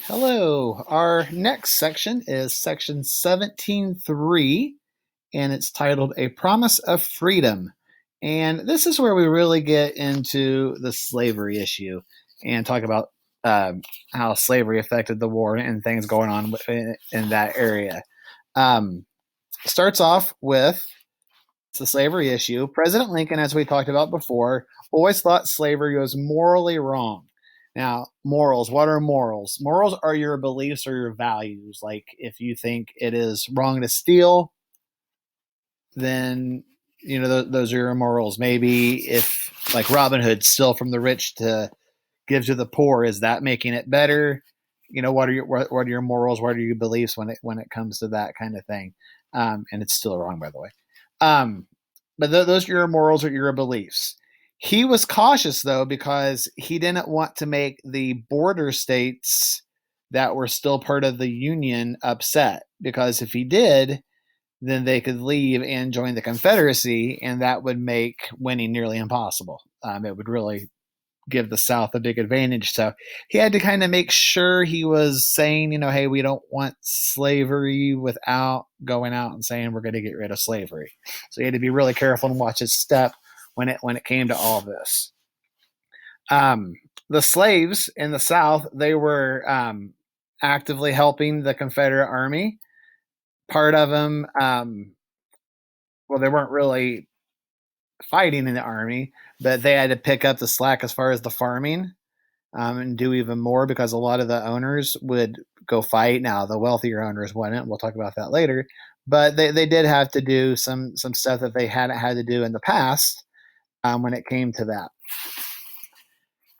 Hello. Our next section is section 17.3, and it's titled A Promise of Freedom. And this is where we really get into the slavery issue and talk about uh, how slavery affected the war and things going on in that area. Um, Starts off with the slavery issue. President Lincoln, as we talked about before, always thought slavery was morally wrong. Now, morals, what are morals? Morals are your beliefs or your values. Like if you think it is wrong to steal, then those are your morals. Maybe if like Robin Hood steal from the rich to give to the poor, is that making it better? What are your morals? What are your beliefs when it comes to that kind of thing? And it's still wrong, by the way. Um, but those are your morals or your beliefs. He was cautious though because he didn't want to make the border states that were still part of the Union upset. Because if he did, then they could leave and join the Confederacy, and that would make winning nearly impossible. It would really give the South a big advantage. So he had to kind of make sure he was saying, hey, we don't want slavery without going out and saying we're going to get rid of slavery. So he had to be really careful and watch his step when it came to all this. Um, the slaves in the South, they were actively helping the Confederate Army. Part of them, well, they weren't really fighting in the army, but they had to pick up the slack as far as the farming, and do even more because a lot of the owners would go fight. Now, the wealthier owners wouldn't. We'll talk about that later. But they did have to do some stuff that they hadn't had to do in the past, when it came to that.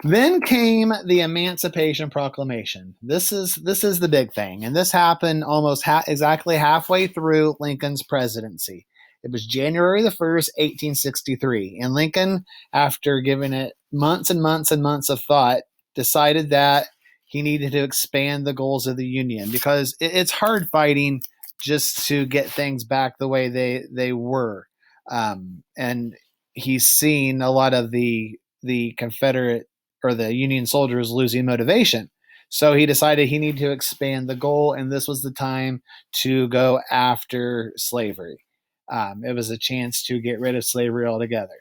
Then came the Emancipation Proclamation. This is the big thing, and this happened almost exactly halfway through Lincoln's presidency. It was January the 1st, 1863, and Lincoln, after giving it months and months and months of thought, decided that he needed to expand the goals of the Union because it's hard fighting just to get things back the way they were, and he's seen a lot of the Confederate or the Union soldiers losing motivation. So he decided he needed to expand the goal, and this was the time to go after slavery. It was a chance to get rid of slavery altogether.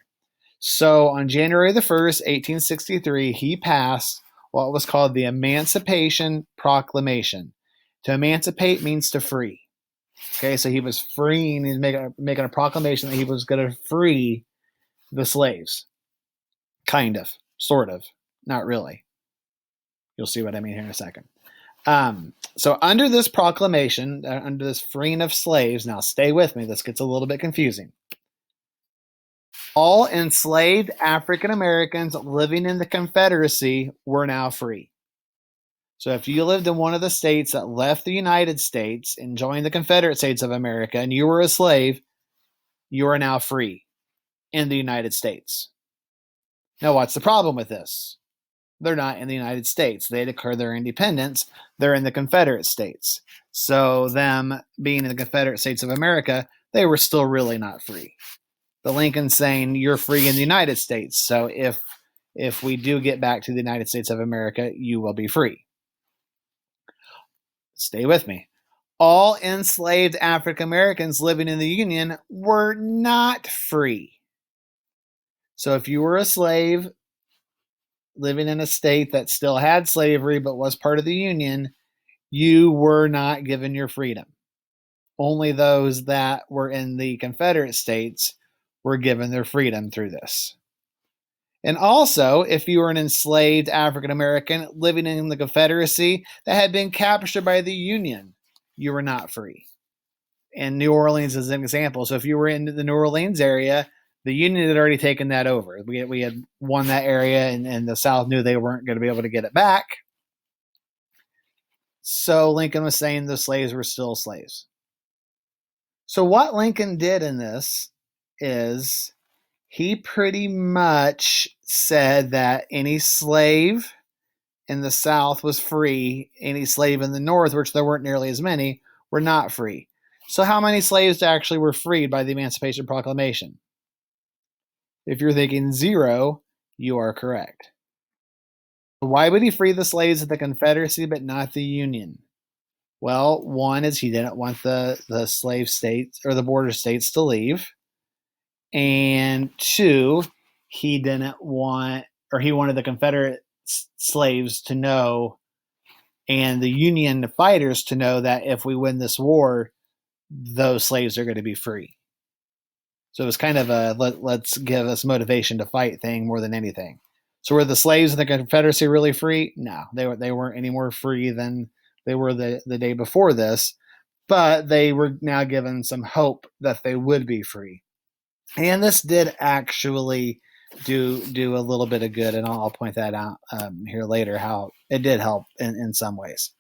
So on January the 1st, 1863, he passed what was called the Emancipation Proclamation. To emancipate means to free. Okay, so he was freeing, he's making a proclamation that he was going to free the slaves. Kind of, sort of, not really. You'll see what I mean here in a second. So under this proclamation, under this freeing of slaves, now stay with me, this gets a little bit confusing. All enslaved African Americans living in the Confederacy were now free. So if you lived in one of the states that left the United States and joined the Confederate States of America and you were a slave, you are now free in the United States. Now, what's the problem with this? They're not in the United States. They declare their independence. They're in the Confederate States. So them being in the Confederate States of America, they were still really not free. The Lincoln's saying you're free in the United States. So if we do get back to the United States of America, you will be free. Stay with me. All enslaved African Americans living in the Union were not free. So if you were a slave living in a state that still had slavery but was part of the Union, you were not given your freedom. Only those that were in the Confederate States were given their freedom through this. And also, if you were an enslaved African American living in the Confederacy that had been captured by the Union, you were not free. And New Orleans is an example. So if you were in the New Orleans area, the Union had already taken that over. We had won that area, and the South knew they weren't going to be able to get it back. So Lincoln was saying the slaves were still slaves. So what Lincoln did in this is he pretty much said that any slave in the South was free, any slave in the North, which there weren't nearly as many, were not free. So how many slaves actually were freed by the Emancipation Proclamation? If you're thinking 0, you are correct. Why would he free the slaves of the Confederacy but not the Union? Well, one is he didn't want the slave states or the border states to leave. And two, he didn't want, or he wanted the Confederate slaves to know and the Union fighters to know that if we win this war, those slaves are going to be free. So it was kind of a let's give us motivation to fight thing more than anything. So were the slaves in the Confederacy really free? No, they weren't any more free than they were the day before this, but they were now given some hope that they would be free. And this did actually do a little bit of good, and I'll point that out here later how it did help in some ways.